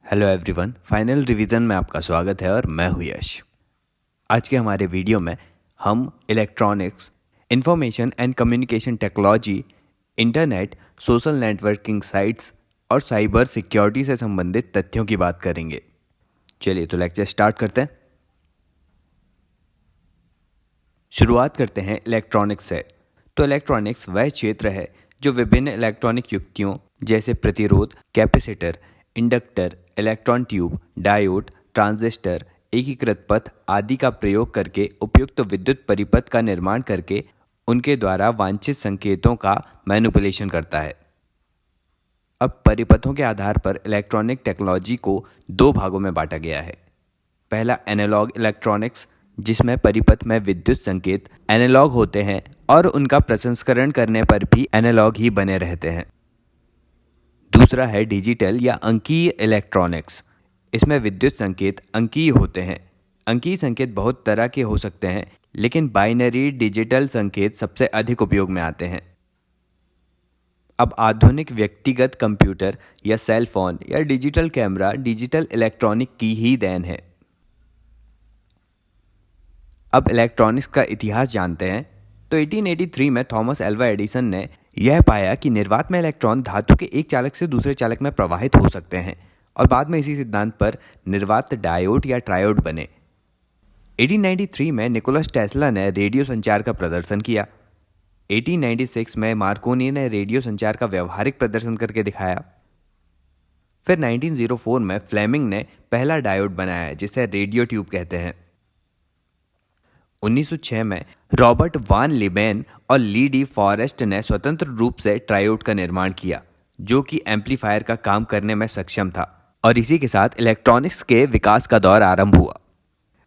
Hello everyone, final revision में आपका स्वागत है और मैं हूं यश। आज के हमारे वीडियो में हम electronics, information and communication technology, internet, social networking sites और साइबर सिक्योरिटी से संबंधित तथ्यों की बात करेंगे। चलिए तो लेक्चर स्टार्ट करते हैं। शुरुआत करते हैं इलेक्ट्रॉनिक्स से। तो इलेक्ट्रॉनिक्स वह क्षेत्र है जो विभिन्न इलेक्ट्रॉनिक युक्तियों जैसे प्रतिरोध, capacitor, inductor, electron tube, diode, transistor, एकीकृत पथ आदि का प्रयोग करके उपयुक्त विद्युत परिपथ का निर्माण करके उनके द्वारा वांछित संकेतों का मैनिपुलेशन करता है। अब परिपथों के आधार पर इलेक्ट्रॉनिक टेक्नोलॉजी को दो भागों में बांटा गया है। पहला एनालॉग इलेक्ट्रॉनिक्स, जिसमें परिपथ में विद्युत संकेत एनालॉग होते हैं और उनका प्रसंस्करण करने पर भी एनालॉग ही बने रहते हैं। दूसरा है डिजिटल या अंकीय इलेक्ट्रॉनिक्स। इसमें विद्युत संकेत अंकीय होते हैं। अंकीय संकेत बहुत तरह के हो सकते हैं, लेकिन बाइनरी डिजिटल संकेत सबसे अधिक उपयोग में आते हैं। अब आधुनिक व्यक्तिगत कंप्यूटर या सेल फोन या डिजिटल कैमरा डिजिटल इलेक्ट्रॉनिक की ही देन है। अब इलेक्ट्रॉनिक्स का इतिहास जानते हैं। तो 1883 में थॉमस एल्वा एडिसन ने यह पाया कि निर्वात में इलेक्ट्रॉन धातु के एक चालक से दूसरे चालक में प्रवाहित हो सकते हैं, और बाद में इसी सिद्धांत पर निर्वात डायोड या ट्रायोड बने। 1893 में निकोलस टेस्ला ने रेडियो संचार का प्रदर्शन किया। 1896 में मार्कोनी ने रेडियो संचार का व्यवहारिक प्रदर्शन करके दिखाया। फिर 1904 में फ्लेमिंग ने पहला डायोड बनाया, जिसे रेडियो ट्यूब कहते हैं। 1906 में रॉबर्ट वान लिबेन और ली डी फॉरेस्ट ने स्वतंत्र रूप से ट्रायोड का निर्माण किया, जो कि एम्पलीफायर का काम करने में सक्षम था, और इसी के साथ इलेक्ट्रॉनिक्स के विकास का दौर आरंभ हुआ।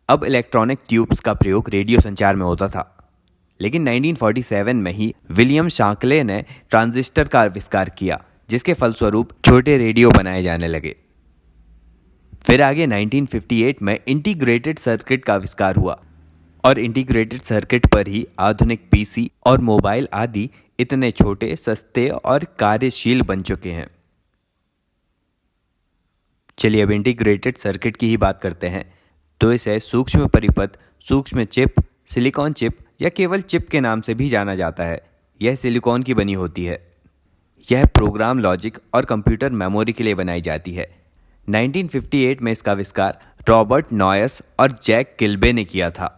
अब इलेक्ट्रॉनिक ट्यूब्स का प्रयोग रेडियो संचार में होता था, लेकिन 1947 में ही विलियम शांकले ने ट्रांजिस्टर का आविष्कार किया, जिसके फलस्वरूप छोटे रेडियो बनाए जाने लगे। फिर आगे 1958 में इंटीग्रेटेड सर्किट का आविष्कार हुआ, और इंटीग्रेटेड सर्किट पर ही आधुनिक पीसी और मोबाइल आदि इतने छोटे, सस्ते और कार्यशील बन चुके हैं। चलिए अब इंटीग्रेटेड सर्किट की ही बात करते हैं। तो इसे सूक्ष्म परिपथ, सूक्ष्म चिप, सिलिकॉन चिप या केवल चिप के नाम से भी जाना जाता है। यह सिलिकॉन की बनी होती है। यह प्रोग्राम लॉजिक और कंप्यूटर मेमोरी के लिए बनाई जाती है। 1958 में इसका आविष्कार रॉबर्ट नॉयस और जैक किल्बे ने किया था।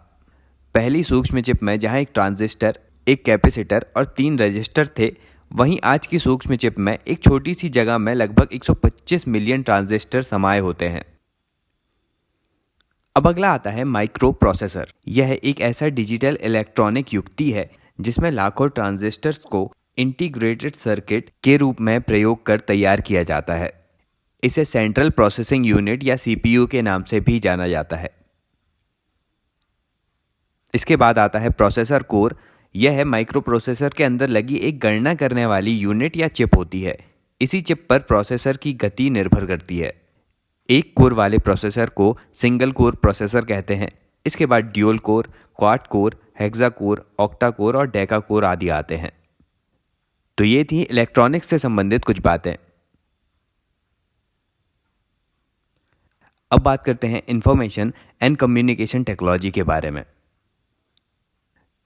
पहली सूक्ष्म चिप में जहां एक ट्रांजिस्टर, एक कैपेसिटर और 3 रजिस्टर थे, वहीं आज की सूक्ष्म चिप में एक छोटी सी जगह में लगभग 125 मिलियन ट्रांजिस्टर समाये होते हैं। अब अगला आता है माइक्रो प्रोसेसर। यह एक ऐसा डिजिटल इलेक्ट्रॉनिक युक्ति है जिसमें लाखों ट्रांजिस्टर्स को इंटीग्रेटेड सर्किट के रूप में प्रयोग कर तैयार किया जाता है। इसे सेंट्रल प्रोसेसिंग यूनिट या सीपीयू के नाम से भी जाना जाता है। इसके बाद आता है प्रोसेसर कोर। यह है माइक्रो प्रोसेसर के अंदर लगी एक गणना करने वाली यूनिट या चिप होती है। इसी चिप पर प्रोसेसर की गति निर्भर करती है। एक कोर वाले प्रोसेसर को सिंगल कोर प्रोसेसर कहते हैं। इसके बाद dual core, quad core, hexa core, octa core और डेका कोर आदि आते हैं। तो ये थी इलेक्ट्रॉनिक्स से संबंधित कुछ बातें। अब बात करते हैं इंफॉर्मेशन एंड कम्युनिकेशन टेक्नोलॉजी के बारे में।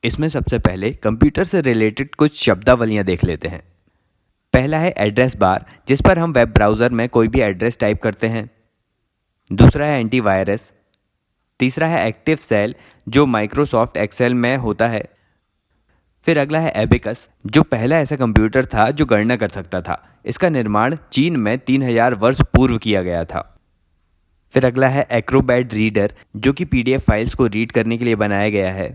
इसमें सबसे पहले कंप्यूटर से रिलेटेड कुछ शब्दावलियां देख लेते हैं। पहला है एड्रेस बार, जिस पर हम वेब ब्राउज़र में कोई भी एड्रेस टाइप करते हैं। दूसरा है एंटीवायरस। तीसरा है एक्टिव सेल, जो माइक्रोसॉफ्ट एक्सेल में होता है। फिर अगला है एबिकस, जो पहला ऐसा कंप्यूटर था जो गणना कर सकता था। इसका निर्माण चीन में 3000 वर्ष पूर्व किया गया था। फिर अगला है एक्रोबैट रीडर, जो कि पीडीएफ फाइल्स को रीड करने के लिए बनाया गया है।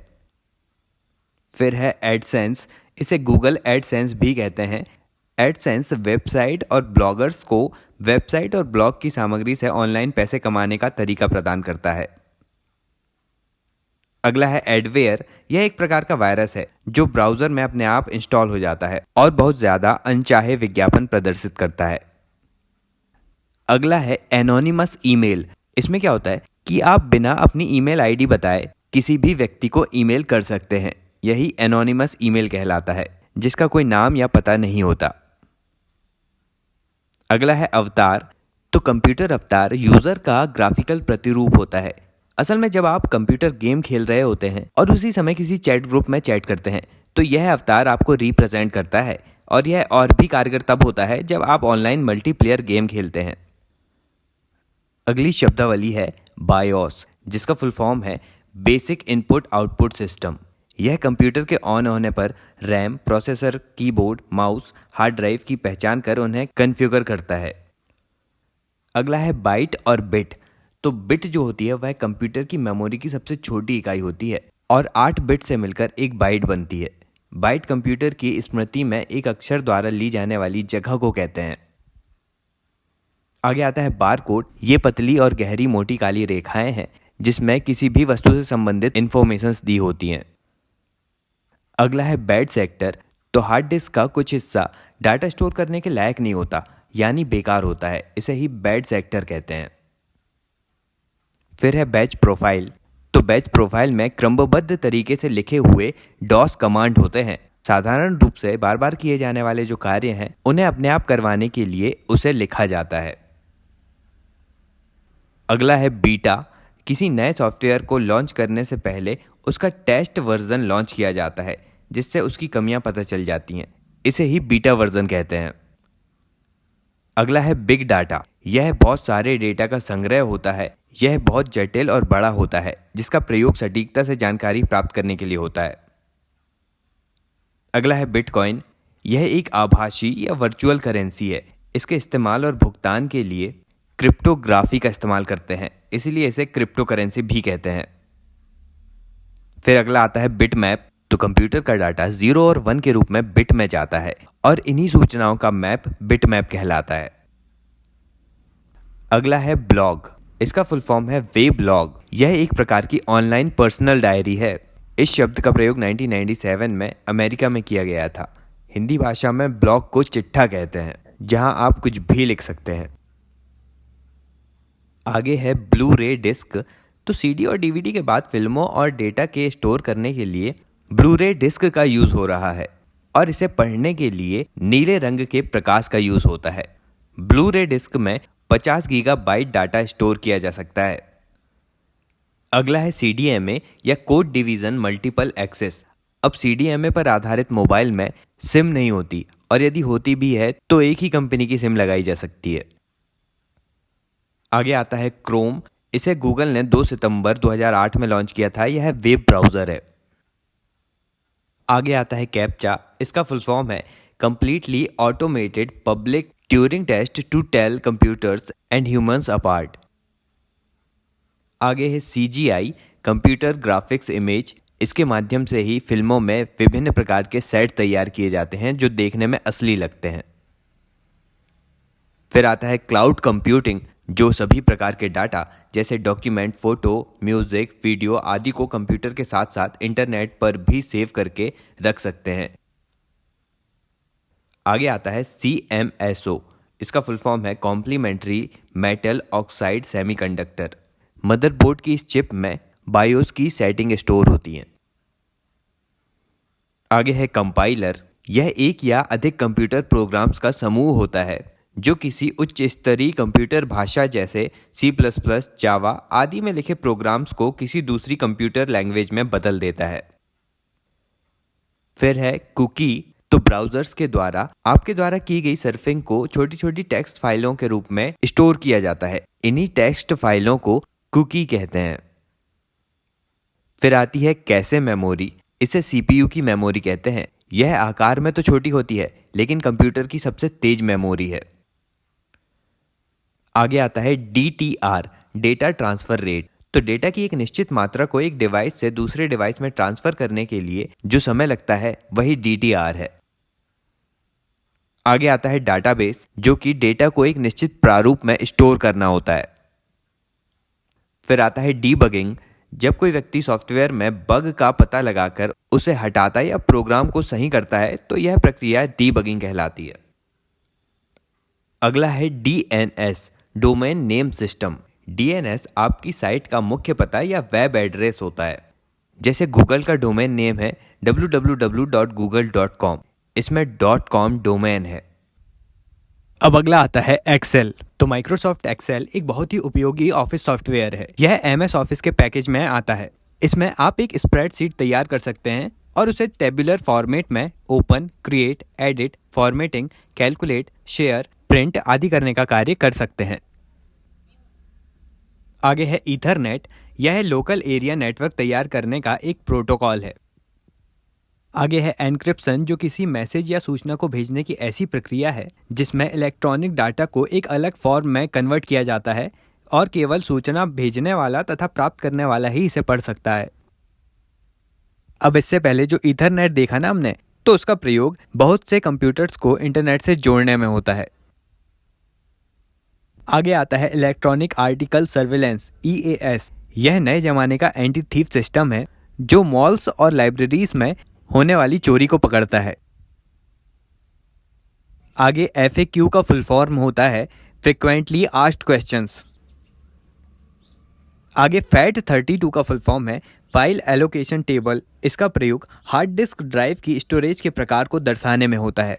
फिर है एडसेंस। इसे गूगल एडसेंस भी कहते हैं। एडसेंस वेबसाइट और ब्लॉगर्स को वेबसाइट और ब्लॉग की सामग्री से ऑनलाइन पैसे कमाने का तरीका प्रदान करता है। अगला है एडवेयर। यह एक प्रकार का वायरस है जो ब्राउज़र में अपने आप इंस्टॉल हो जाता है और बहुत ज़्यादा अनचाहे विज्ञापन प्रदर्शित करता है। अगला है एनोनिमस ईमेल। इसमें क्या होता है कि आप बिना अपनी ईमेल आईडी बताए किसी भी व्यक्ति को ईमेल कर सकते हैं। यही एनोनिमस ईमेल कहलाता है, जिसका कोई नाम या पता नहीं होता। अगला है अवतार। तो कंप्यूटर अवतार यूजर का ग्राफिकल प्रतिरूप होता है। असल में जब आप कंप्यूटर गेम खेल रहे होते हैं और उसी समय किसी चैट ग्रुप में चैट करते हैं तो यह अवतार आपको रिप्रेजेंट करता है, और यह और भी कारगर तब होता है जब आप ऑनलाइन मल्टीप्लेयर गेम खेलते हैं। अगली शब्दावली है बायोस, जिसका फुल फॉर्म है बेसिक इनपुट आउटपुट सिस्टम। यह कंप्यूटर के ऑन होने पर RAM, processor, keyboard, mouse, hard drive की पहचान कर उन्हें कॉन्फ़िगर करता है। अगला है बाइट और बिट। तो बिट जो होती है वह कंप्यूटर की मेमोरी की सबसे छोटी इकाई होती है और 8 बिट से मिलकर एक बाइट बनती है। बाइट कंप्यूटर की स्मृति में एक अक्षर द्वारा ली जाने वाली जगह को कहते हैं। आगे आता है बार कोड। ये पतली और गहरी मोटी काली रेखाएं हैं जिसमें किसी भी वस्तु से संबंधित इंफॉर्मेशंस दी होती हैं। अगला है बैड सेक्टर। तो हार्ड डिस्क का कुछ हिस्सा डाटा स्टोर करने के लायक नहीं होता, यानी बेकार होता है, इसे ही बैड सेक्टर कहते हैं। फिर है बैच प्रोफाइल। तो बैच प्रोफाइल में क्रमबद्ध तरीके से लिखे हुए डॉस कमांड होते हैं। साधारण रूप से बार बार किए जाने वाले जो कार्य हैं उन्हें अपने आप करवाने के लिए उसे लिखा जाता है। अगला है बीटा। किसी नए सॉफ्टवेयर को लॉन्च करने से पहले उसका टेस्ट वर्जन लॉन्च किया जाता है जिससे उसकी कमियां पता चल जाती हैं, इसे ही बीटा वर्जन कहते हैं। अगला है बिग डाटा। यह बहुत सारे डेटा का संग्रह होता है। यह बहुत जटिल और बड़ा होता है जिसका प्रयोग सटीकता से जानकारी प्राप्त करने के लिए होता है। अगला है बिटकॉइन। यह एक आभासी या वर्चुअल करेंसी है। इसके इस्तेमाल और भुगतान के लिए क्रिप्टोग्राफी का इस्तेमाल करते हैं, इसलिए इसे क्रिप्टो करेंसी भी कहते हैं। फिर अगला आता है बिट मैप। तो कंप्यूटर का डाटा 0 और 1 के रूप में बिट में जाता है और इन्हीं सूचनाओं का मैप बिट मैप कहलाता है। अगला है ब्लॉग। इसका फुल फॉर्म है वेब्लॉग। यह एक प्रकार की ऑनलाइन पर्सनल डायरी है। इस शब्द का प्रयोग 1997 में अमेरिका में किया गया था। हिंदी भाषा में ब्लॉग को चिट्ठा कहते हैं, जहां आप कुछ भी लिख सकते हैं। आगे है ब्लू रे डिस्क। तो सीडी और डीवीडी के बाद फिल्मों और डेटा के स्टोर करने के लिए ब्लू रे डिस्क का यूज हो रहा है और इसे पढ़ने के लिए नीले रंग के प्रकाश का यूज होता है। ब्लू रे डिस्क में 50 गीगाबाइट डाटा स्टोर किया जा सकता है। अगला है सीडीएमए या कोड डिवीजन मल्टीपल एक्सेस। अब सीडीएमए पर आधारित मोबाइल में सिम नहीं होती, और यदि होती भी है तो एक ही कंपनी की सिम लगाई जा सकती है। आगे आता है क्रोम। इसे गूगल ने 2 सितंबर 2008 में लॉन्च किया था। यह वेब ब्राउजर है। आगे आता है कैप्चा। इसका फुल फॉर्म है completely automated public Turing test to tell computers and humans apart. आगे है सीजीआई, कंप्यूटर ग्राफिक्स इमेज। इसके माध्यम से ही फिल्मों में विभिन्न प्रकार के सेट तैयार किए जाते हैं जो देखने में असली लगते हैं। फिर आता है क्लाउड कंप्यूटिंग, जो सभी प्रकार के डाटा जैसे डॉक्यूमेंट, फोटो, म्यूजिक, वीडियो आदि को कंप्यूटर के साथ साथ इंटरनेट पर भी सेव करके रख सकते हैं। आगे आता है CMSO। इसका फुल फॉर्म है complementary metal oxide semiconductor. Motherboard की इस चिप में बायोस की सेटिंग स्टोर होती हैं। आगे है कंपाइलर। यह एक या अधिक कंप्यूटर प्रोग्राम्स का समूह होता है जो किसी उच्च स्तरीय कंप्यूटर भाषा जैसे C++, जावा आदि में लिखे प्रोग्राम्स को किसी दूसरी कंप्यूटर लैंग्वेज में बदल देता है। फिर है कुकी। तो ब्राउजर्स के द्वारा आपके द्वारा की गई सर्फिंग को छोटी छोटी टेक्स्ट फाइलों के रूप में स्टोर किया जाता है। इन्हीं टेक्स्ट फाइलों को कुकी कहते हैं। फिर आती है कैशे मेमोरी। इसे CPU की मेमोरी कहते हैं। यह आकार में तो छोटी होती है लेकिन कंप्यूटर की सबसे तेज मेमोरी है। आगे आता है DTR, डेटा ट्रांसफर रेट। तो डेटा की एक निश्चित मात्रा को एक डिवाइस से दूसरे डिवाइस में ट्रांसफर करने के लिए जो समय लगता है वही DTR है। आगे आता है डाटाबेस, जो कि डेटा को एक निश्चित प्रारूप में स्टोर करना होता है। फिर आता है डीबगिंग। जब कोई व्यक्ति सॉफ्टवेयर में बग का पता लगाकर उसे हटाता या प्रोग्राम को सही करता है तो यह प्रक्रिया डीबगिंग कहलाती है। अगला है DNS, domain name system. DNS आपकी साइट का मुख्य पता या वेब एड्रेस होता है। जैसे गूगल का डोमेन नेम है www.google.com। इसमें .com डोमेन है। अब अगला आता है एक्सेल। तो माइक्रोसॉफ्ट एक्सेल एक बहुत ही उपयोगी ऑफिस सॉफ्टवेयर है। यह एमएस ऑफिस के पैकेज में आता है। इसमें आप एक स्प्रेडशीट तैयार कर सकते हैं और उसे टेबुलर फॉर्मेट में open, create, edit, formatting, calculate, share, print आदि करने का कार्य कर सकते हैं। आगे है ईथरनेट। यह लोकल एरिया नेटवर्क तैयार करने का एक प्रोटोकॉल है। आगे है एन्क्रिप्शन, जो किसी मैसेज या सूचना को भेजने की ऐसी प्रक्रिया है जिसमें इलेक्ट्रॉनिक डाटा को एक अलग फॉर्म में कन्वर्ट किया जाता है और केवल सूचना भेजने वाला तथा प्राप्त करने वाला ही इसे पढ़ सकता है। अब इससे पहले जो ईथरनेट देखा ना हमने, तो उसका प्रयोग बहुत से कंप्यूटर्स को इंटरनेट से जोड़ने में होता है। आगे आता है इलेक्ट्रॉनिक आर्टिकल सर्विलेंस, EAS। यह नए जमाने का एंटी थीफ सिस्टम है जो मॉल्स और लाइब्रेरीज में होने वाली चोरी को पकड़ता है। आगे FAQ का फुल फॉर्म होता है फ्रीक्वेंटली आस्क्ड क्वेश्चंस। आगे FAT32 का फुल फॉर्म है फाइल एलोकेशन टेबल। इसका प्रयोग हार्ड डिस्क ड्राइव की स्टोरेज के प्रकार को दर्शाने में होता है।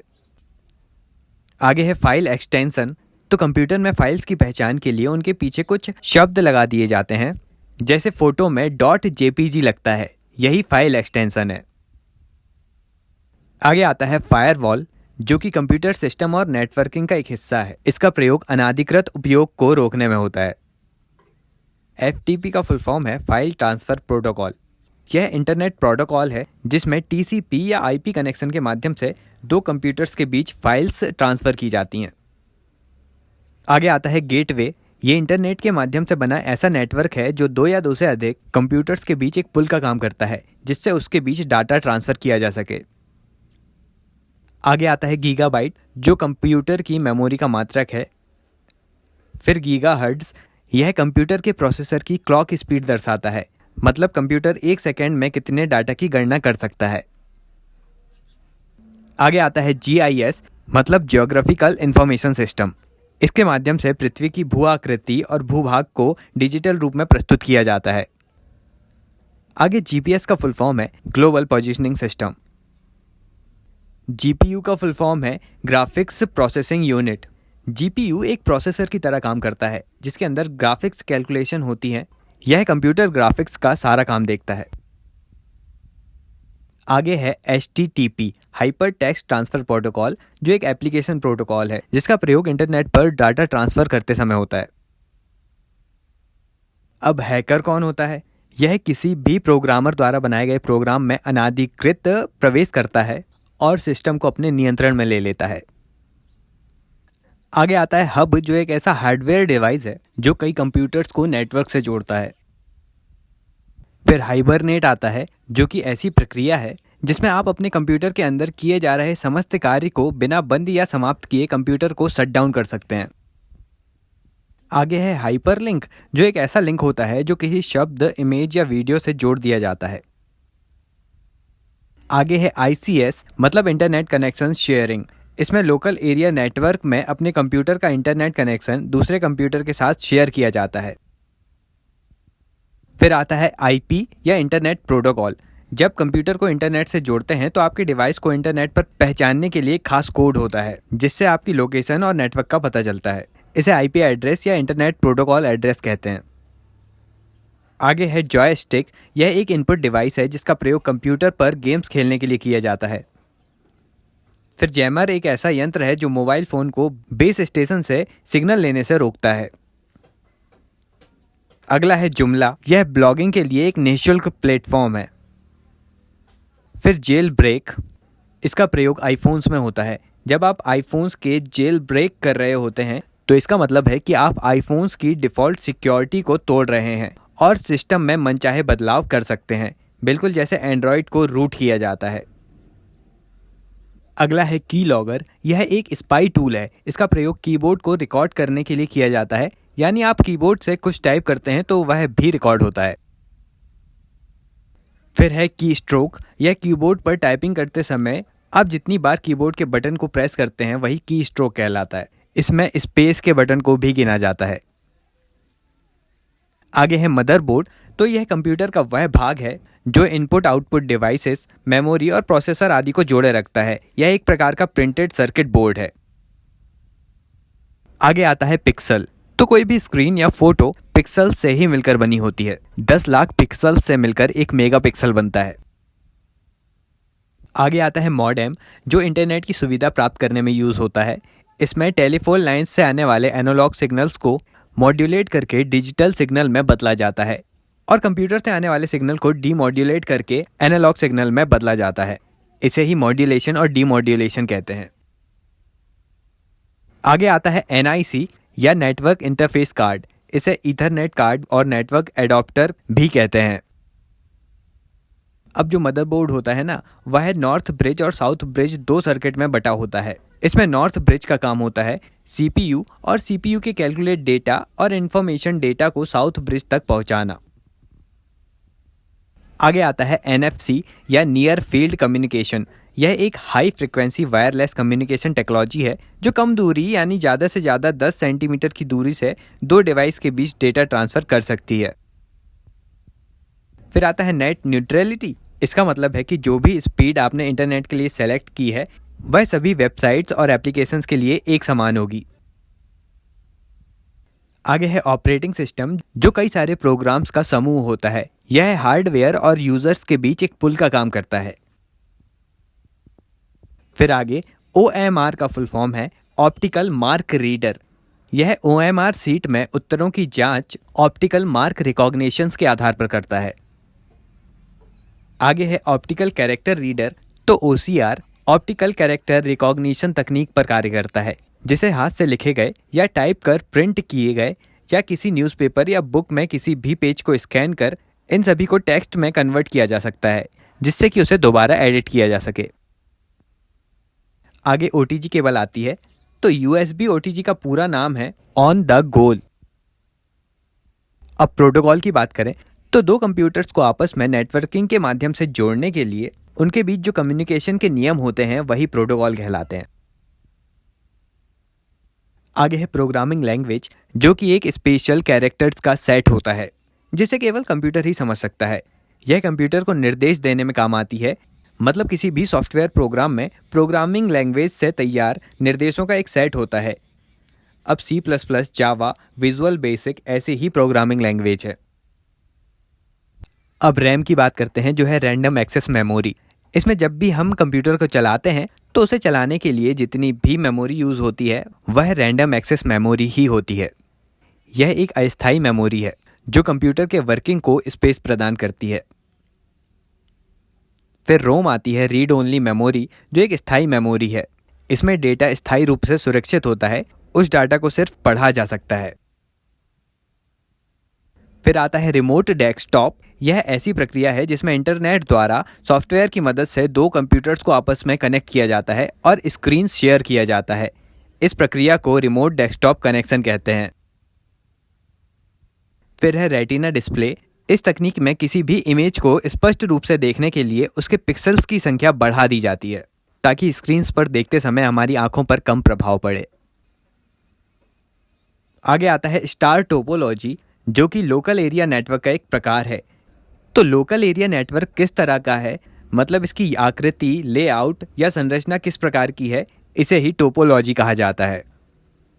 आगे है फाइल एक्सटेंशन। तो कंप्यूटर में फाइल्स की पहचान के लिए उनके पीछे कुछ शब्द लगा दिए जाते हैं, जैसे फोटो में .jpg लगता है, यही फाइल एक्सटेंशन है। आगे आता है फायरवॉल, जो कि कंप्यूटर सिस्टम और नेटवर्किंग का एक हिस्सा है। इसका प्रयोग अनाधिकृत उपयोग को रोकने में होता है। FTP का फुल फॉर्म है फाइल ट्रांसफर प्रोटोकॉल। यह इंटरनेट प्रोटोकॉल है जिसमें TCP या IP कनेक्शन के माध्यम से दो कंप्यूटर्स के बीच फाइल्स ट्रांसफर की जाती हैं। आगे आता है गेटवे। ये इंटरनेट के माध्यम से बना ऐसा नेटवर्क है जो दो या दो से अधिक कंप्यूटर्स के बीच एक पुल का काम करता है, जिससे उसके बीच डाटा ट्रांसफर किया जा सके। आगे आता है गीगाबाइट, जो कंप्यूटर की मेमोरी का मात्रक है। फिर गीगाहर्ट्ज़, यह कंप्यूटर के प्रोसेसर की क्लॉक स्पीड दर्शाता है, मतलब कंप्यूटर एक सेकेंड में कितने डाटा की गणना कर सकता है। आगे आता है GIS, मतलब जियोग्राफिकल इंफॉर्मेशन सिस्टम। इसके माध्यम से पृथ्वी की भू आकृति और भूभाग को डिजिटल रूप में प्रस्तुत किया जाता है। आगे GPS का फुल फॉर्म है ग्लोबल पोजीशनिंग सिस्टम। GPU का फुल फॉर्म है ग्राफिक्स प्रोसेसिंग यूनिट। GPU एक प्रोसेसर की तरह काम करता है जिसके अंदर ग्राफिक्स कैलकुलेशन होती है। यह कंप्यूटर ग्राफिक्स का सारा काम देखता है। आगे है HTTP, hyper text transfer protocol, जो एक एप्लीकेशन प्रोटोकॉल है जिसका प्रयोग इंटरनेट पर डाटा ट्रांसफर करते समय होता है। अब हैकर कौन होता है? यह किसी भी प्रोग्रामर द्वारा बनाए गए प्रोग्राम में अनाधिकृत प्रवेश करता है और सिस्टम को अपने नियंत्रण में ले लेता है। आगे आता है हब, जो एक ऐसा हार्डवेयर डिवाइस है जो कई कंप्यूटर्स को नेटवर्क से जोड़ता है। फिर हाइबरनेट आता है, जो कि ऐसी प्रक्रिया है जिसमें आप अपने कंप्यूटर के अंदर किए जा रहे समस्त कार्य को बिना बंद या समाप्त किए कंप्यूटर को शट डाउन कर सकते हैं। आगे है हाइपरलिंक, जो एक ऐसा लिंक होता है जो किसी शब्द, इमेज या वीडियो से जोड़ दिया जाता है। आगे है ICS, मतलब इंटरनेट कनेक्शन शेयरिंग। इसमें लोकल एरिया नेटवर्क में अपने कंप्यूटर का इंटरनेट कनेक्शन दूसरे कंप्यूटर के साथ शेयर किया जाता है। फिर आता है IP या इंटरनेट प्रोटोकॉल। जब कंप्यूटर को इंटरनेट से जोड़ते हैं तो आपके डिवाइस को इंटरनेट पर पहचानने के लिए खास कोड होता है जिससे आपकी लोकेशन और नेटवर्क का पता चलता है। इसे IP एड्रेस या इंटरनेट प्रोटोकॉल एड्रेस कहते हैं। आगे है जॉयस्टिक। यह एक इनपुट डिवाइस है जिसका प्रयोग कंप्यूटर पर गेम्स खेलने के लिए किया जाता है। फिर जैमर एक ऐसा यंत्र है जो मोबाइल फ़ोन को बेस स्टेशन से सिग्नल लेने से रोकता है। अगला है जुमला। यह ब्लॉगिंग के लिए एक निःशुल्क प्लेटफॉर्म है। फिर जेल ब्रेक, इसका प्रयोग आईफोन्स में होता है। जब आप आईफोन्स के जेल ब्रेक कर रहे होते हैं तो इसका मतलब है कि आप आईफोन्स की डिफ़ॉल्ट सिक्योरिटी को तोड़ रहे हैं और सिस्टम में मनचाहे बदलाव कर सकते हैं, बिल्कुल जैसे एंड्रॉयड को रूट किया जाता है। अगला है की लॉगर। यह एक स्पाई टूल है। इसका प्रयोग कीबोर्ड को रिकॉर्ड करने के लिए किया जाता है, यानी आप कीबोर्ड से कुछ टाइप करते हैं तो वह भी रिकॉर्ड होता है। फिर है की स्ट्रोक। यह कीबोर्ड पर टाइपिंग करते समय आप जितनी बार कीबोर्ड के बटन को प्रेस करते हैं वही की स्ट्रोक कहलाता है। इसमें स्पेस के बटन को भी गिना जाता है। आगे है मदरबोर्ड। तो यह कंप्यूटर का वह भाग है जो इनपुट आउटपुट डिवाइसेस, मेमोरी और प्रोसेसर आदि को जोड़े रखता है। यह एक प्रकार का प्रिंटेड सर्किट बोर्ड है। आगे आता है पिक्सल। तो कोई भी स्क्रीन या फोटो पिक्सल से ही मिलकर बनी होती है। 10 लाख पिक्सल से मिलकर 1 मेगापिक्सल बनता है। आगे आता है मॉडेम, जो इंटरनेट की सुविधा प्राप्त करने में यूज होता है। इसमें टेलीफोन लाइन से आने वाले एनालॉग सिग्नल्स को मॉड्यूलेट करके डिजिटल सिग्नल में बदला जाता है और कंप्यूटर से आने वाले सिग्नल को डीमॉड्यूलेट करके एनालॉग सिग्नल में बदला जाता है। इसे ही मॉड्यूलेशन और डीमॉड्यूलेशन कहते हैं। आगे आता है NIC या नेटवर्क इंटरफेस कार्ड। इसे ईथरनेट कार्ड और नेटवर्क एडॉप्टर भी कहते हैं। अब जो मदरबोर्ड होता है ना, वह नॉर्थ ब्रिज और साउथ ब्रिज 2 सर्किट में बटा होता है। इसमें नॉर्थ ब्रिज का काम होता है CPU और CPU के कैलकुलेट डेटा और इंफॉर्मेशन डेटा को साउथ ब्रिज तक पहुंचाना। आगे आता है NFC या नियर फील्ड कम्युनिकेशन। यह एक high frequency wireless communication technology है जो कम दूरी यानी ज़्यादा से ज़्यादा 10 सेंटीमीटर की दूरी से 2 डिवाइस के बीच डेटा ट्रांसफ़र कर सकती है। फिर आता है नेट न्यूट्रलिटी। इसका मतलब है कि जो भी स्पीड आपने इंटरनेट के लिए सेलेक्ट की है वह सभी वेबसाइट्स और एप्लीकेशंस के लिए एक समान होगी। आगे है ऑपरेटिंग सिस्टम, जो कई सारे प्रोग्राम्स का समूह होता है। यह हार्डवेयर और यूजर्स के बीच एक पुल का काम करता है। फिर आगे OMR का फुल फॉर्म है ऑप्टिकल मार्क रीडर। यह OMR सीट में उत्तरों की जांच ऑप्टिकल मार्क रिकॉग्निशंस के आधार पर करता है। आगे है ऑप्टिकल कैरेक्टर रीडर। तो OCR ऑप्टिकल कैरेक्टर रिकॉग्निशन तकनीक पर कार्य करता है, जिसे हाथ से लिखे गए या टाइप कर प्रिंट किए गए या किसी न्यूज़पेपर या बुक में किसी भी पेज को स्कैन कर इन सभी को टेक्स्ट में कन्वर्ट किया जा सकता है, जिससे कि उसे दोबारा एडिट किया जा सके। आगे OTG केबल आती है। तो USB OTG का पूरा नाम है ऑन द गोल। अब प्रोटोकॉल की बात करें तो 2 कंप्यूटर्स को आपस में नेटवर्किंग के माध्यम से जोड़ने के लिए उनके बीच जो कम्युनिकेशन के नियम होते हैं वही प्रोटोकॉल कहलाते हैं। आगे है प्रोग्रामिंग लैंग्वेज, जो कि एक स्पेशल कैरेक्टर्स का सेट होता है जिसे केवल कंप्यूटर ही समझ सकता है। यह कंप्यूटर को निर्देश देने में काम आती है। मतलब किसी भी सॉफ्टवेयर प्रोग्राम में प्रोग्रामिंग लैंग्वेज से तैयार निर्देशों का एक सेट होता है। अब C++, जावा, विजुअल बेसिक ऐसे ही प्रोग्रामिंग लैंग्वेज है। अब रैम की बात करते हैं, जो है रैंडम एक्सेस मेमोरी। इसमें जब भी हम कंप्यूटर को चलाते हैं तो उसे चलाने के लिए जितनी भी मेमोरी यूज़ होती है वह रैंडम एक्सेस मेमोरी ही होती है। यह एक अस्थायी मेमोरी है जो कंप्यूटर के वर्किंग को स्पेस प्रदान करती है। फिर रोम आती है, रीड ओनली मेमोरी, जो एक स्थायी मेमोरी है। इसमें डेटा स्थायी रूप से सुरक्षित होता है, उस डाटा को सिर्फ पढ़ा जा सकता है। फिर आता है रिमोट डेस्कटॉप। यह ऐसी प्रक्रिया है जिसमें इंटरनेट द्वारा सॉफ्टवेयर की मदद से 2 कंप्यूटर्स को आपस में कनेक्ट किया जाता है और स्क्रीन शेयर किया जाता है। इस प्रक्रिया को रिमोट डेस्कटॉप कनेक्शन कहते हैं। फिर है रेटिना डिस्प्ले। इस तकनीक में किसी भी इमेज को स्पष्ट रूप से देखने के लिए उसके पिक्सेल्स की संख्या बढ़ा दी जाती है ताकि स्क्रीन पर देखते समय हमारी आंखों पर कम प्रभाव पड़े। आगे आता है स्टार टोपोलॉजी, जो कि लोकल एरिया नेटवर्क का एक प्रकार है। तो लोकल एरिया नेटवर्क किस तरह का है, मतलब इसकी आकृति, लेआउट या संरचना किस प्रकार की है, इसे ही टोपोलॉजी कहा जाता है।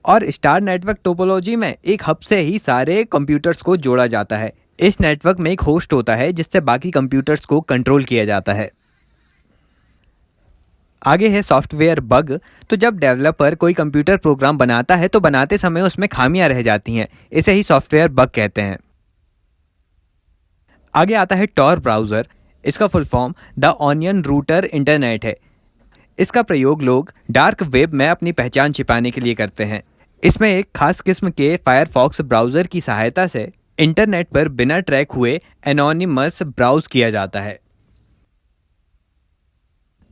और स्टार नेटवर्क टोपोलॉजी में एक हब से ही सारे कंप्यूटर्स को जोड़ा जाता है। इस नेटवर्क में एक होस्ट होता है जिससे बाकी कंप्यूटर्स को कंट्रोल किया जाता है। आगे है सॉफ्टवेयर बग। तो जब डेवलपर कोई कंप्यूटर प्रोग्राम बनाता है तो बनाते समय उसमें खामियां रह जाती हैं, इसे ही सॉफ्टवेयर बग कहते हैं। आगे आता है टॉर ब्राउज़र। इसका full form the onion router internet है। इसका प्रयोग लोग डार्क वेब में अपनी पहचान छिपाने के लिए करते हैं। इसमें एक खास किस्म के फायरफॉक्स ब्राउज़र की सहायता से इंटरनेट पर बिना ट्रैक हुए एनोनिमस ब्राउज किया जाता है।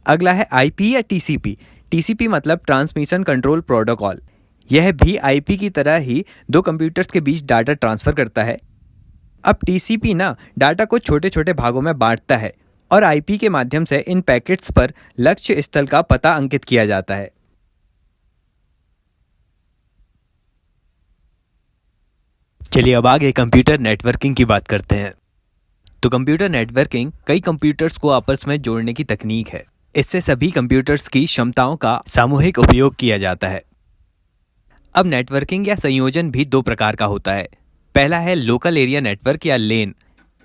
अगला है IP या TCP। TCP मतलब ट्रांसमिशन कंट्रोल प्रोटोकॉल। यह भी IP की तरह ही 2 कंप्यूटर्स के बीच डाटा ट्रांसफ़र करता है। अब TCP ना डाटा को छोटे छोटे भागों में बांटता है और IP के माध्यम से इन पैकेट्स पर लक्ष्य स्थल का पता अंकित किया जाता है। चलिए अब आगे कंप्यूटर नेटवर्किंग की बात करते हैं। तो कंप्यूटर नेटवर्किंग कई कंप्यूटर्स को आपस में जोड़ने की तकनीक है। इससे सभी कंप्यूटर्स की क्षमताओं का सामूहिक उपयोग किया जाता है। अब नेटवर्किंग या संयोजन भी दो प्रकार का होता है। पहला है लोकल एरिया नेटवर्क या लेन।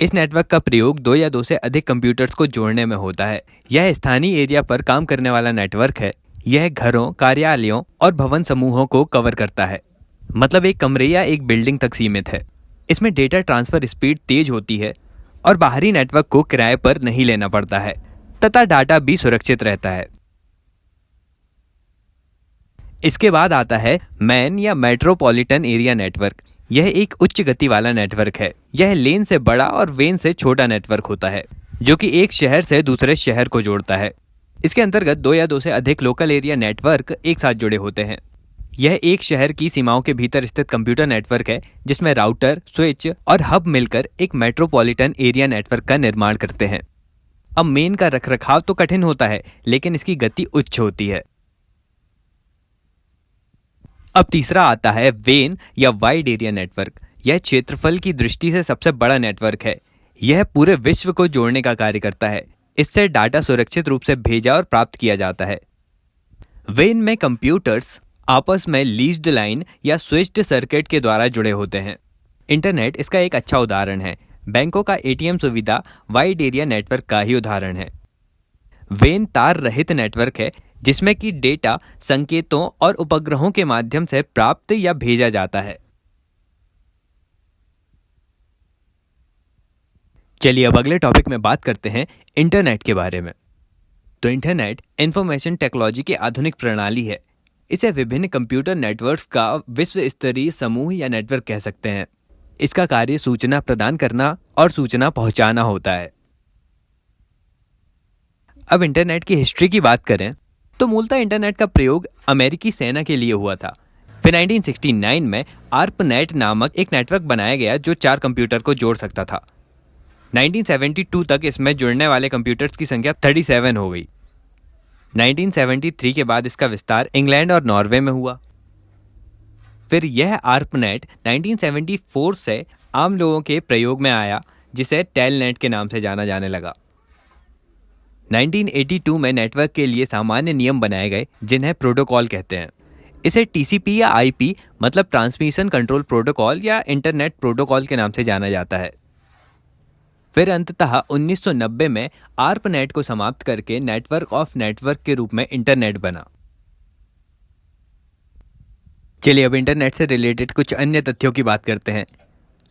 इस नेटवर्क का प्रयोग दो या दो से अधिक कंप्यूटर्स को जोड़ने में होता है। यह स्थानीय एरिया पर काम करने वाला नेटवर्क है। यह घरों, कार्यालयों और भवन समूहों को कवर करता है, मतलब एक कमरे या एक बिल्डिंग तक सीमित है। इसमें डेटा ट्रांसफर स्पीड तेज होती है और बाहरी नेटवर्क को किराए पर नहीं लेना पड़ता है, तथा डाटा भी सुरक्षित रहता है। इसके बाद आता है मैन या मेट्रोपॉलिटन एरिया नेटवर्क। यह एक उच्च गति वाला नेटवर्क है। यह लेन से बड़ा और वेन से छोटा नेटवर्क होता है, जो कि एक शहर से दूसरे शहर को जोड़ता है। इसके अंतर्गत दो या दो से अधिक लोकल एरिया नेटवर्क एक साथ जुड़े होते हैं। यह एक शहर की सीमाओं के भीतर स्थित कंप्यूटर नेटवर्क है, जिसमें राउटर, स्विच और हब मिलकर एक मेट्रोपॉलिटन एरिया नेटवर्क का निर्माण करते हैं। अब मेन का रखरखाव तो कठिन होता है, लेकिन इसकी गति उच्च होती है। अब तीसरा आता है वेन या वाइड एरिया नेटवर्क। यह क्षेत्रफल की दृष्टि से सबसे बड़ा नेटवर्क है। यह पूरे विश्व को जोड़ने का कार्य करता है। इससे डाटा सुरक्षित रूप से भेजा और प्राप्त किया जाता है। वेन में कंप्यूटर्स आपस में लीज्ड लाइन या स्विच्ड सर्किट के द्वारा जुड़े होते हैं। इंटरनेट इसका एक अच्छा उदाहरण है। बैंकों का एटीएम सुविधा वाइड एरिया नेटवर्क का ही उदाहरण है। वेन तार रहित नेटवर्क है, जिसमें कि डेटा संकेतों और उपग्रहों के माध्यम से प्राप्त या भेजा जाता है। चलिए अब अगले टॉपिक में बात करते हैं इंटरनेट के बारे में। तो इंटरनेट इंफॉर्मेशन टेक्नोलॉजी की आधुनिक प्रणाली है। इसे विभिन्न कंप्यूटर नेटवर्क्स का विश्व स्तरीय समूह या नेटवर्क कह सकते हैं। इसका कार्य सूचना प्रदान करना और सूचना पहुंचाना होता है। अब इंटरनेट की हिस्ट्री की बात करें तो मूलतः इंटरनेट का प्रयोग अमेरिकी सेना के लिए हुआ था। फिर 1969 में आर्पनेट नामक एक नेटवर्क बनाया गया जो 4 कंप्यूटर को जोड़ सकता था। 1972 तक इसमें जुड़ने वाले कंप्यूटर्स की संख्या 37 हो गई। 1973 के बाद इसका विस्तार इंग्लैंड और नॉर्वे में हुआ। फिर यह आर्पनेट 1974 से आम लोगों के प्रयोग में आया, जिसे टेलनेट के नाम से जाना जाने लगा। 1982 में नेटवर्क के लिए सामान्य नियम बनाए गए, जिन्हें प्रोटोकॉल कहते हैं। इसे टीसीपी या आईपी मतलब ट्रांसमिशन कंट्रोल प्रोटोकॉल या इंटरनेट प्रोटोकॉल के नाम से जाना जाता है। फिर अंततः 1990 में आर्पनेट को समाप्त करके नेटवर्क ऑफ नेटवर्क के रूप में इंटरनेट बना। चलिए अब इंटरनेट से रिलेटेड कुछ अन्य तथ्यों की बात करते हैं।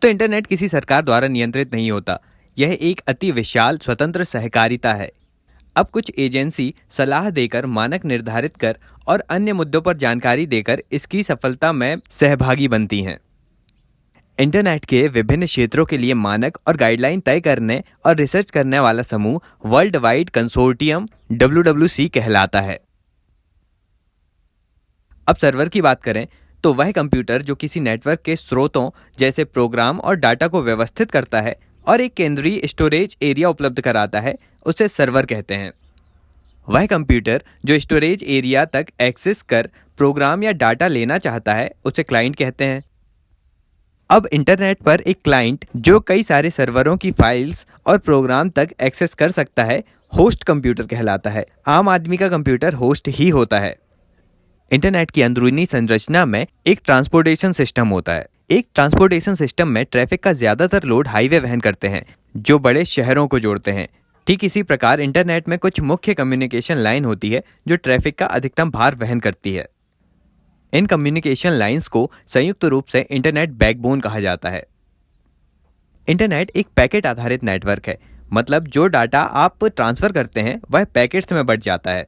तो इंटरनेट किसी सरकार द्वारा नियंत्रित नहीं होता। यह एक अति विशाल स्वतंत्र सहकारिता है। अब कुछ एजेंसी सलाह देकर, मानक निर्धारित कर और अन्य मुद्दों पर जानकारी देकर इसकी सफलता में सहभागी बनती हैं। इंटरनेट के विभिन्न क्षेत्रों के लिए मानक और गाइडलाइन तय करने और रिसर्च करने वाला समूह वर्ल्ड वाइड कंसोर्टियम WWC कहलाता है। अब सर्वर की बात करें तो वह कंप्यूटर जो किसी नेटवर्क के स्रोतों जैसे प्रोग्राम और डाटा को व्यवस्थित करता है और एक केंद्रीय स्टोरेज एरिया उपलब्ध कराता है, उसे सर्वर कहते हैं। वह कंप्यूटर जो स्टोरेज एरिया तक एक्सेस कर प्रोग्राम या डाटा लेना चाहता है, उसे क्लाइंट कहते हैं। अब इंटरनेट पर एक क्लाइंट जो कई सारे सर्वरों की फाइल्स और प्रोग्राम तक एक्सेस कर सकता है, होस्ट कंप्यूटर कहलाता है। आम आदमी का कंप्यूटर होस्ट ही होता है। इंटरनेट की अंदरूनी संरचना में एक ट्रांसपोर्टेशन सिस्टम होता है। एक ट्रांसपोर्टेशन सिस्टम में ट्रैफिक का ज्यादातर लोड हाईवे वहन करते हैं, जो बड़े शहरों को जोड़ते हैं। ठीक इसी प्रकार इंटरनेट में कुछ मुख्य कम्युनिकेशन लाइन होती है जो ट्रैफिक का अधिकतम भार वहन करती है। इन कम्युनिकेशन लाइंस को संयुक्त रूप से इंटरनेट बैकबोन कहा जाता है। इंटरनेट एक पैकेट आधारित नेटवर्क है, मतलब जो डाटा आप ट्रांसफर करते हैं वह पैकेट्स में बंट जाता है।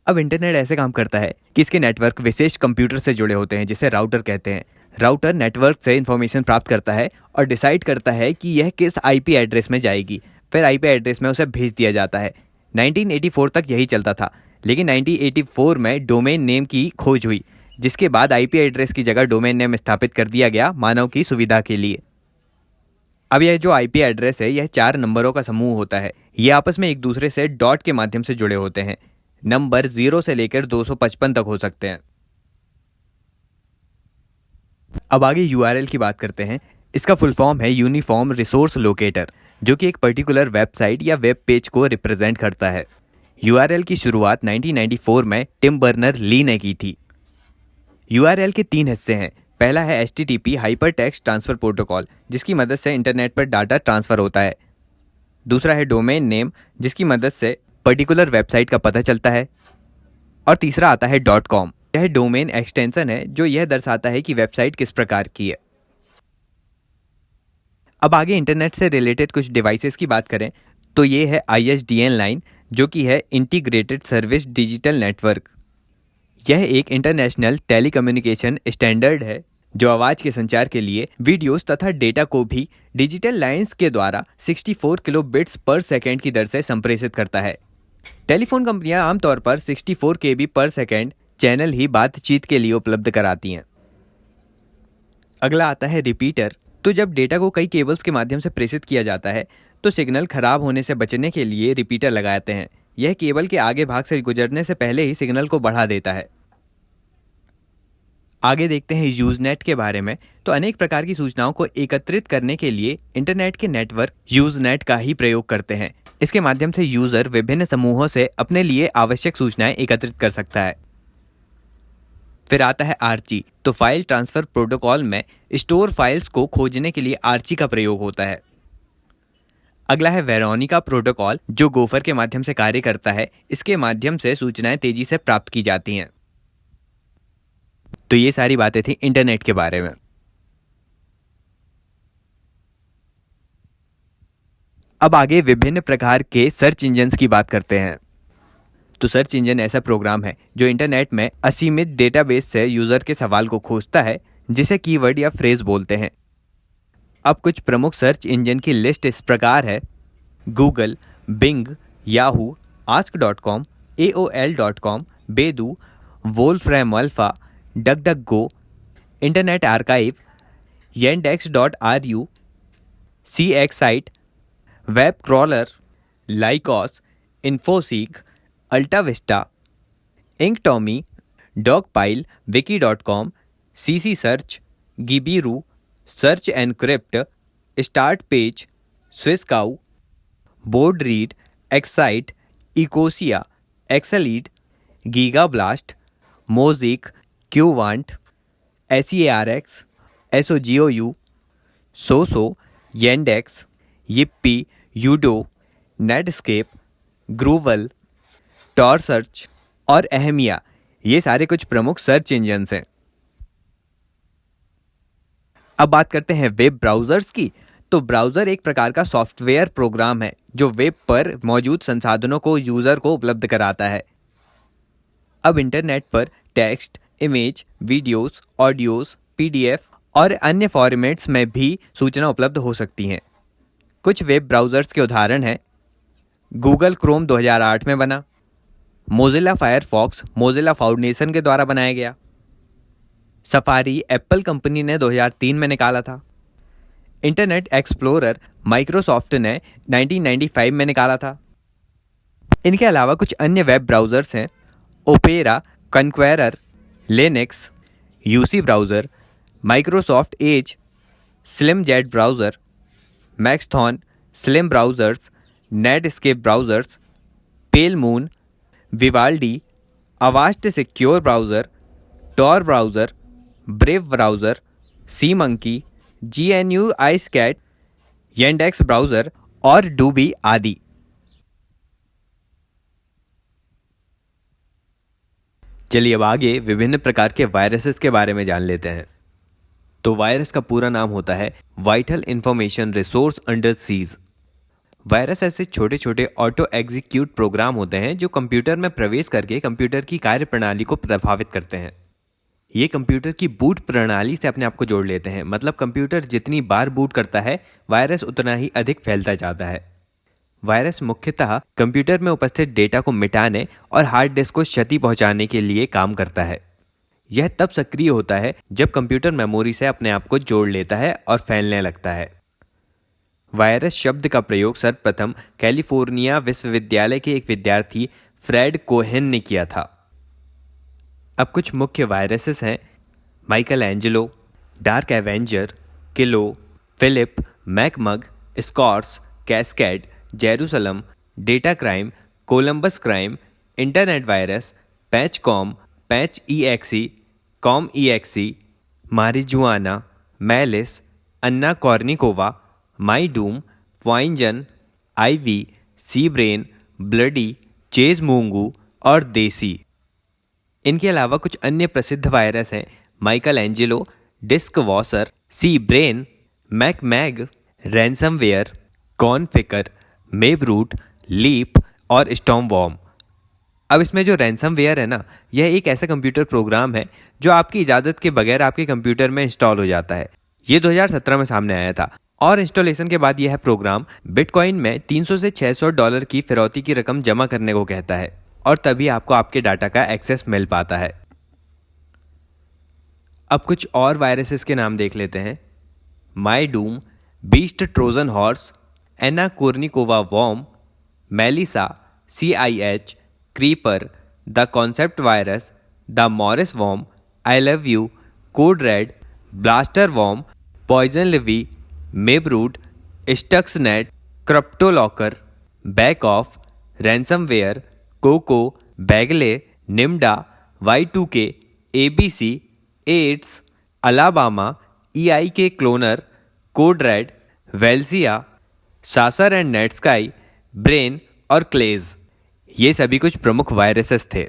अब इंटरनेट ऐसे काम करता है कि इसके नेटवर्क विशेष कंप्यूटर से जुड़े होते हैं, जिसे राउटर कहते हैं। राउटर नेटवर्क से इंफॉर्मेशन प्राप्त करता है और डिसाइड करता है कि यह किस आईपी एड्रेस में जाएगी। फिर आईपी एड्रेस में उसे भेज दिया जाता है। 1984 तक यही चलता था, लेकिन 1984 में डोमेन नेम की खोज हुई, जिसके बाद आईपी एड्रेस की जगह डोमेन नेम स्थापित कर दिया गया मानव की सुविधा के लिए। अब यह जो आईपी एड्रेस है, यह 4 नंबरों का समूह होता है। ये आपस में एक दूसरे से डॉट के माध्यम से जुड़े होते हैं। नंबर 0 से लेकर 255 तक हो सकते हैं। अब आगे यूआरएल की बात करते हैं। इसका फुल फॉर्म है यूनिफॉर्म रिसोर्स लोकेटर, जो कि एक पर्टिकुलर वेबसाइट या वेब पेज को रिप्रेजेंट करता है। यूआरएल की शुरुआत 1994 में टिम बर्नर ली ने की थी। URL के 3 हिस्से हैं। पहला है HTTP hyper text transfer protocol, जिसकी मदद से इंटरनेट पर डाटा ट्रांसफर होता है। दूसरा है डोमेन नेम, जिसकी मदद से पर्टिकुलर वेबसाइट का पता चलता है। और तीसरा आता है .com। यह डोमेन एक्सटेंशन है जो यह दर्शाता है कि वेबसाइट किस प्रकार की है। अब आगे इंटरनेट से रिलेटेड कुछ डिवाइसेस की बात करें तो ये है ISDN लाइन, जो कि है इंटीग्रेटेड सर्विस डिजिटल नेटवर्क। यह एक इंटरनेशनल टेलीकम्युनिकेशन स्टैंडर्ड है जो आवाज़ के संचार के लिए वीडियोस तथा डेटा को भी डिजिटल लाइंस के द्वारा 64 किलोबिट्स पर सेकेंड की दर से संप्रेषित करता है। टेलीफोन कंपनियां आमतौर पर 64 KB पर सेकेंड चैनल ही बातचीत के लिए उपलब्ध कराती हैं। अगला आता है रिपीटर। तो जब डेटा को कई केबल्स के माध्यम से प्रेषित किया जाता है तो सिग्नल खराब होने से बचने के लिए रिपीटर लगाते हैं। यह केबल के आगे भाग से गुजरने से पहले ही सिग्नल को बढ़ा देता है। आगे देखते हैं यूजनेट के बारे में। तो अनेक प्रकार की सूचनाओं को एकत्रित करने के लिए इंटरनेट के नेटवर्क यूजनेट का ही प्रयोग करते हैं। इसके माध्यम से यूजर विभिन्न समूहों से अपने लिए आवश्यक सूचनाएं एकत्रित कर सकता है। फिर आता है आर्ची। तो फाइल ट्रांसफर प्रोटोकॉल में स्टोर फाइल्स को खोजने के लिए आर्ची का प्रयोग होता है। अगला है वेरोनिका प्रोटोकॉल, जो गोफर के माध्यम से कार्य करता है। इसके माध्यम से सूचनाएं तेजी से प्राप्त की जाती हैं। तो ये सारी बातें थी इंटरनेट के बारे में। अब आगे विभिन्न प्रकार के सर्च इंजन्स की बात करते हैं। तो सर्च इंजन ऐसा प्रोग्राम है जो इंटरनेट में असीमित डेटाबेस से यूजर के सवाल को खोजता है, जिसे कीवर्ड या फ्रेज बोलते हैं। अब कुछ प्रमुख सर्च इंजन की लिस्ट इस प्रकार है: गूगल, बिंग, याहू, आस्क.com, AOL.com, Baidu, Wolfram Alpha, DuckDuckGo, Internet Archive, yandex.ru, CXSite, web crawler, Lycos, Infoseek, AltaVista, Inktomi, Dogpile, wiki.com, CC search, Gibiru, Search Encrypt, Start Page, Swisscows, Board Reader, Excite, Ecosia, Exalead, Gigablast, Mojeek, Qwant, SEARX, SOGOU, Soso, Yandex, Yippy, Youdao, Netscape, Groovle, Tor search और Ahmia, ये सारे कुछ प्रमुख search engines हैं। अब बात करते हैं वेब ब्राउजर्स की। तो ब्राउजर एक प्रकार का सॉफ्टवेयर प्रोग्राम है जो वेब पर मौजूद संसाधनों को यूजर को उपलब्ध कराता है। अब इंटरनेट पर text, image, videos, audios, PDF और अन्य फॉर्मेट्स में भी सूचना उपलब्ध हो सकती हैं। कुछ वेब ब्राउजर्स के उदाहरण हैं: गूगल क्रोम 2008 में बना, मोजिला फायरफॉक्स मोजिला फाउंडेशन के द्वारा बनाया गया, सफारी एप्पल कंपनी ने 2003 में निकाला था, इंटरनेट एक्सप्लोरर माइक्रोसॉफ्ट ने 1995 में निकाला था। इनके अलावा कुछ अन्य वेब ब्राउजर्स हैं: Opera, Konqueror, Linux, UC browser, Microsoft Edge, Slimjet browser, Maxthon, Slim browsers, Netscape browsers, Pale Moon, Vivaldi, Avast secure browser, Tor browser, Brave browser, SeaMonkey, GNU IceCat, Yandex browser और Dooble आदि। चलिए अब आगे विभिन्न प्रकार के viruses के बारे में जान लेते हैं। तो वायरस का पूरा नाम होता है vital information resource under seize. Virus ऐसे छोटे छोटे ऑटो एग्जीक्यूट प्रोग्राम होते हैं जो कंप्यूटर में प्रवेश करके कंप्यूटर की कार्यप्रणाली को प्रभावित करते हैं। ये कंप्यूटर की बूट प्रणाली से अपने आप को जोड़ लेते हैं। मतलब कंप्यूटर जितनी बार बूट करता है, वायरस उतना ही अधिक फैलता जाता है। वायरस मुख्यतः कंप्यूटर में उपस्थित डेटा को मिटाने और हार्ड डिस्क को क्षति पहुंचाने के लिए काम करता है। यह तब सक्रिय होता है जब कंप्यूटर मेमोरी से अपने आप को जोड़ लेता है और फैलने लगता है। वायरस शब्द का प्रयोग सर्वप्रथम कैलिफोर्निया विश्वविद्यालय के एक विद्यार्थी फ्रेड कोहेन ने किया था। अब कुछ मुख्य वायरसेस हैं: Michelangelo, Dark Avenger, kilo, Philip, MacMag, Scores, Cascade, Jerusalem, data crime, Columbus crime, internet virus, patch com, patch EXE, com EXE, marijuana, Malice, Anna Kournikova, MyDoom, poison, Ivy, C Brain, bloody, chase मूंगू और देसी। इनके अलावा कुछ अन्य प्रसिद्ध virus हैं Michelangelo, disk washer, C Brain, MacMag, ransomware, Conficker, Mebroot, leap और स्टॉर्मवॉर्म। अब इसमें जो रैंसमवेयर है ना, यह एक ऐसा कंप्यूटर प्रोग्राम है जो आपकी इजाज़त के बगैर आपके कंप्यूटर में इंस्टॉल हो जाता है। ये 2017 में सामने आया था और इंस्टॉलेशन के बाद यह प्रोग्राम बिटकॉइन में $300 से $600 की फिरौती की रकम जमा करने को कहता है और तभी आपको आपके डाटा का एक्सेस मिल पाता है। अब कुछ और वायरसेस के नाम देख लेते हैं। MyDoom, Beast Trojan horse, Anna Kournikova worm, Melissa, CIH, Creeper, the concept virus, the Morris worm, I love you, Code Red, Blaster worm, poison Ivy, Mebroot, Stuxnet, CryptoLocker, Backoff, ransomware, Koko, Bagle, Nimda, Y2K, ABC, AIDS, Alabama, EIK Cloner, Code Red, Welchia, Sasser and Netsky, Brain और Klez. ये सभी कुछ प्रमुख viruses थे।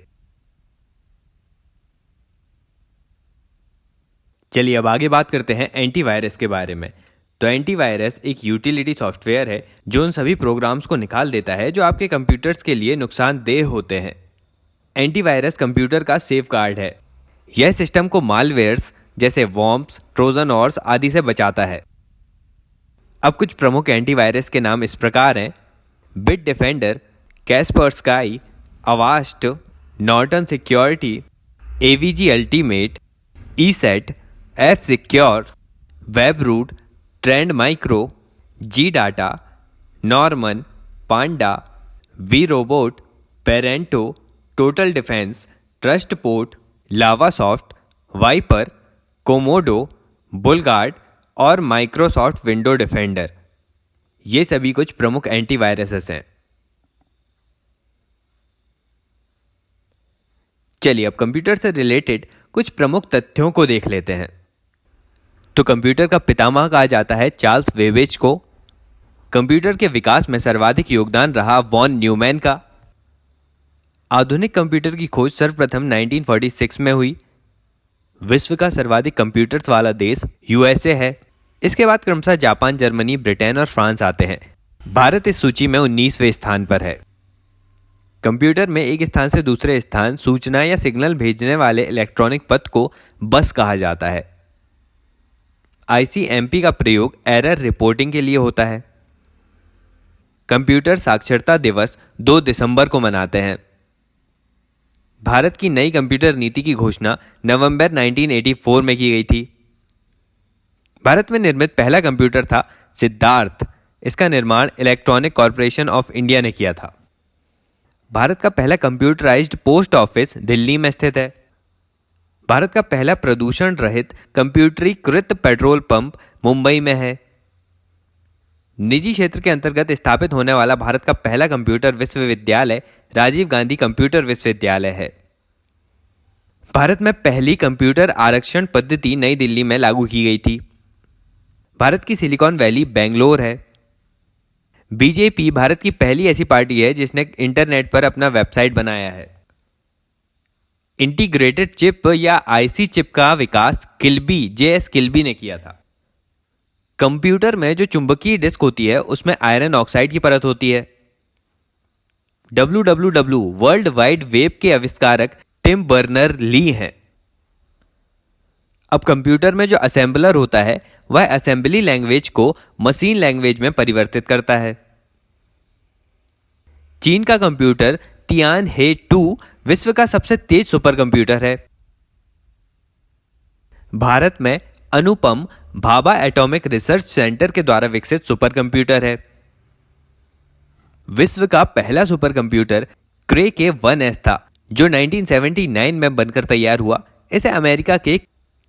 चलिए अब आगे बात करते हैं एंटीवायरस के बारे में। तो एंटीवायरस एक यूटिलिटी सॉफ्टवेयर है जो उन सभी प्रोग्राम्स को निकाल देता है जो आपके कंप्यूटर्स के लिए नुकसानदेह होते हैं। एंटीवायरस कंप्यूटर का सेफगार्ड है। यह सिस्टम को मालवेयर्स जैसे वॉर्म्स, ट्रोजन हॉर्स आदि से बचाता है। अब कुछ प्रमुख एंटीवायरस के नाम इस प्रकार हैं: Bitdefender, Kaspersky, Avast, Norton Security, AVG Ultimate, ESET, F Secure, Webroot, Trend Micro, G Data, Norman, Panda, V Robot, Parento, Total Defense, TrustPort, Lavasoft, Viper, Comodo, BullGuard और माइक्रोसॉफ्ट विंडो डिफेंडर। ये सभी कुछ प्रमुख antiviruses हैं। चलिए अब computer से related कुछ प्रमुख तथ्यों को देख लेते हैं। तो कंप्यूटर का पितामह कहा जाता है चार्ल्स बेबेज को। कंप्यूटर के विकास में सर्वाधिक योगदान रहा वॉन न्यूमैन का। आधुनिक कंप्यूटर की खोज सर्वप्रथम 1946 में हुई। विश्व का सर्वाधिक कंप्यूटर्स वाला देश USA है। इसके बाद क्रमशः जापान, जर्मनी, ब्रिटेन और फ्रांस आते हैं। भारत इस सूची में 19वें स्थान पर है। कंप्यूटर में एक स्थान से दूसरे स्थान सूचना या सिग्नल भेजने वाले इलेक्ट्रॉनिक पथ को बस कहा जाता है। ICMP का प्रयोग एरर रिपोर्टिंग के लिए होता है। कंप्यूटर साक्षरता दिवस 2 दिसंबर को मनाते हैं। भारत की नई कंप्यूटर नीति की घोषणा नवंबर 1984 में की गई थी। भारत में निर्मित पहला कंप्यूटर था सिद्धार्थ। इसका निर्माण इलेक्ट्रॉनिक कॉर्पोरेशन ऑफ इंडिया ने किया था। भारत का पहला कंप्यूटराइज्ड पोस्ट ऑफिस दिल्ली में स्थित है। भारत का पहला प्रदूषण रहित कंप्यूटरीकृत पेट्रोल पंप मुंबई में है। निजी क्षेत्र के अंतर्गत स्थापित होने वाला भारत का पहला कंप्यूटर विश्वविद्यालय राजीव गांधी कंप्यूटर विश्वविद्यालय है। भारत में पहली कंप्यूटर आरक्षण पद्धति नई दिल्ली में लागू की गई थी। भारत की सिलिकॉन वैली बेंगलोर है। BJP भारत की पहली ऐसी पार्टी है जिसने इंटरनेट पर अपना वेबसाइट बनाया है। इंटीग्रेटेड चिप या IC चिप का विकास JS किल्बी ने किया था। कंप्यूटर में जो चुंबकीय डिस्क होती है उसमें आयरन ऑक्साइड की परत होती है। WWW वर्ल्ड वाइड वेब के आविष्कारक टिम बर्नर ली हैं। अब कंप्यूटर में जो असेंबलर होता है वह असेंबली लैंग्वेज को मशीन लैंग्वेज में परिवर्तित करता है। चीन का कंप्यूटर तियानहे 2 विश्व का सबसे तेज सुपर कंप्यूटर है। भारत में अनुपम भाभा एटॉमिक रिसर्च सेंटर के द्वारा विकसित सुपर कंप्यूटर है। विश्व का पहला सुपर कंप्यूटर क्रे K1S था जो 1979 में बनकर तैयार हुआ। इसे अमेरिका के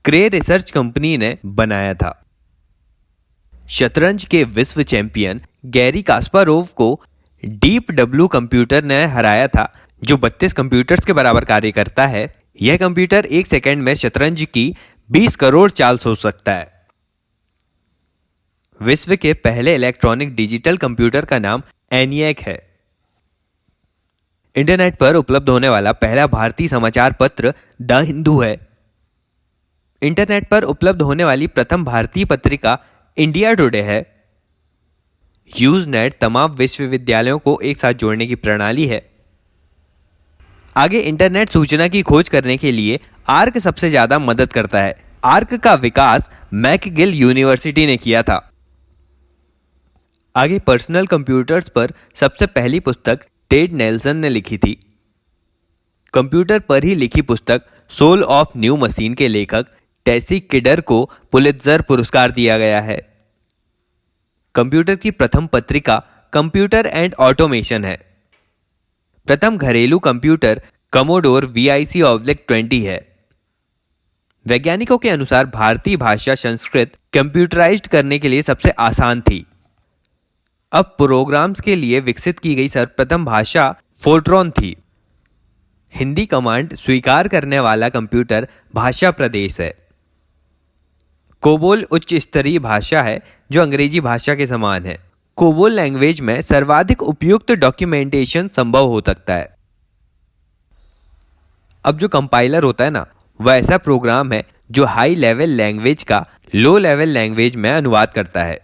क्रे रिसर्च कंपनी ने बनाया था। शतरंज के विश्व चैंपियन गैरी कास्पारोव को डीप W कंप्यूटर ने हराया था जो 32 कंप्यूटर्स के बराबर कार्य करता है। यह कंप्यूटर 1 सेकंड में शतरंज की 20 करोड़ चाल सोच सकता है। विश्व के पहले इलेक्ट्रॉनिक डिजिटल कंप्यूटर का नाम ENIAC है। इंटरनेट पर उपलब्ध होने वाला पहला भारतीय समाचार पत्र द हिंदू है। इंटरनेट पर उपलब्ध होने वाली प्रथम भारतीय पत्रिका इंडिया टुडे है। यूजनेट तमाम विश्वविद्यालयों को एक साथ जोड़ने की प्रणाली है। आगे इंटरनेट सूचना की खोज करने के लिए आर्क सबसे ज्यादा मदद करता है। आर्क का विकास मैकगिल यूनिवर्सिटी ने किया था। आगे पर्सनल कंप्यूटर्स पर सबसे पहली पुस्तक टेड नेल्सन ने लिखी थी। कंप्यूटर पर ही लिखी पुस्तक सोल ऑफ न्यू मशीन के लेखक टेसी किडर को पुलित्जर पुरस्कार दिया गया है। कंप्यूटर की प्रथम पत्रिका कंप्यूटर एंड ऑटोमेशन है। प्रथम घरेलू कंप्यूटर कमोडोर VIC/20 है। वैज्ञानिकों के अनुसार भारतीय भाषा संस्कृत कंप्यूटराइज्ड करने के लिए सबसे आसान थी। अब प्रोग्राम्स के लिए विकसित की गई सर्वप्रथम भाषा फोर्ट्रॉन थी। हिंदी कमांड स्वीकार करने वाला कंप्यूटर भाषा प्रदेश है। कोबोल उच्च स्तरीय भाषा है जो अंग्रेजी भाषा के समान है। कोबोल लैंग्वेज में सर्वाधिक उपयुक्त डॉक्यूमेंटेशन संभव हो सकता है। अब जो कंपाइलर होता है ना, वह ऐसा प्रोग्राम है जो हाई लेवल लैंग्वेज का लो लेवल लैंग्वेज में अनुवाद करता है।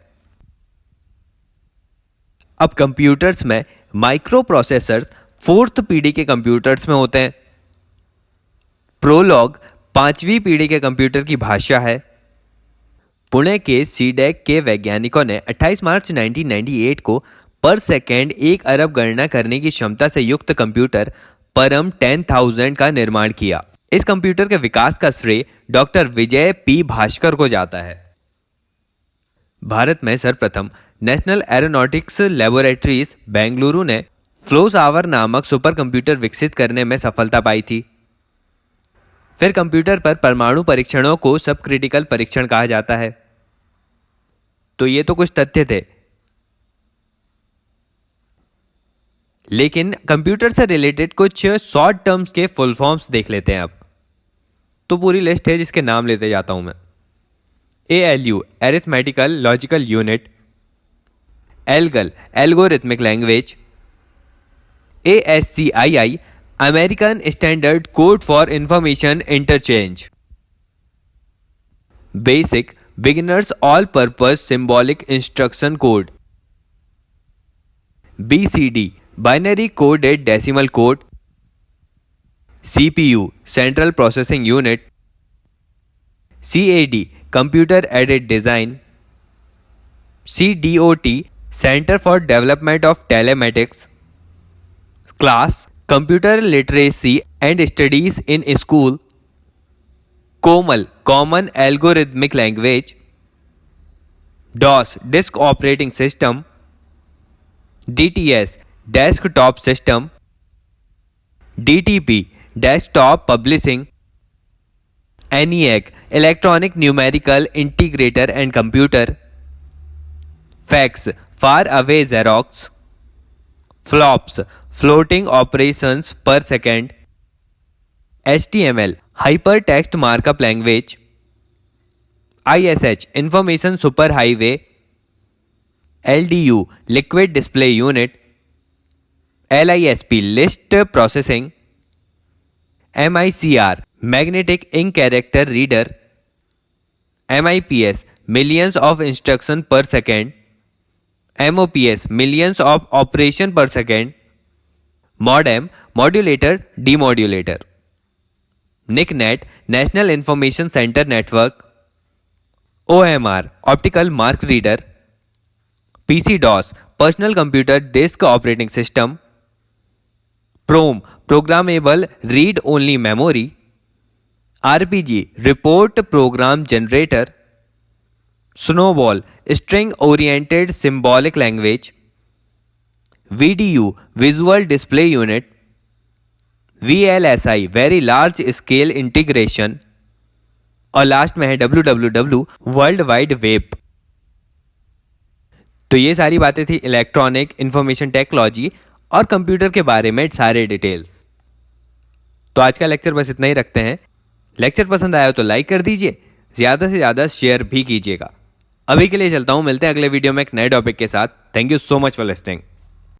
अब कंप्यूटर्स में माइक्रो प्रोसेसर्स 4th पीढ़ी के कंप्यूटर्स में होते हैं। प्रोलॉग 5वीं पीढ़ी के कंप्यूटर की भाषा है। पुणे के सीडेक के वैज्ञानिकों ने 28 मार्च 1998 को पर सेकेंड 1 अरब गणना करने की क्षमता से युक्त कंप्यूटर परम 10,000 का निर्माण किया। इस कंप्यूटर के विकास का श्रेय डॉक्टर विजय पी भास्कर को जाता है। भारत में सर्वप्रथम नेशनल एरोनॉटिक्स लैबोरेटरीज बेंगलुरु ने फ्लोसावर नामक सुपर कंप्यूटर विकसित करने में सफलता पाई थी। फिर कंप्यूटर पर परमाणु परीक्षणों को सब क्रिटिकल परीक्षण कहा जाता है। तो ये तो कुछ तथ्य थे, लेकिन कंप्यूटर से रिलेटेड कुछ शॉर्ट टर्म्स के फुल फॉर्म्स देख लेते हैं। अब तो पूरी लिस्ट है जिसके नाम लेते जाता हूं मैं। ALU arithmetical logical unit, ALGOL algorithmic language, ASCII American standard code for information interchange, BASIC beginners all purpose symbolic instruction code, BCD binary coded decimal code, CPU central processing unit, CAD computer aided design, CDOT centre for development of telematics, CLASS computer literacy and studies in school, COMAL common algorithmic language, DOS disk operating system, DTS desktop system, DTP desktop publishing, ENIAC electronic numerical integrator and computer, fax far away Xerox, flops floating operations per second, HTML hyper text markup language, ISH information super highway, LDU liquid display unit, LISP list processing, MICR magnetic ink character reader, MIPS millions of instruction per second, MOPS millions of operation per second, modem modulator demodulator, NICNET national information centre network, OMR optical mark reader, PC DOS personal computer disk operating system, PROM programmable read only memory, RPG report program generator, snowball string oriented symbolic language, VDU visual display unit, VLSI very large scale integration, और last में है WWW world wide web. तो ये सारी बातें थी electronic information technology और computer के बारे में सारे डिटेल्स। तो आज का लेक्चर बस इतना ही रखते हैं। लेक्चर पसंद आया तो लाइक कर दीजिए, ज़्यादा से ज़्यादा शेयर भी कीजिएगा। अभी के लिए चलता हूँ, मिलते हैं अगले वीडियो में एक नए टॉपिक के साथ। Thank you so much for listening.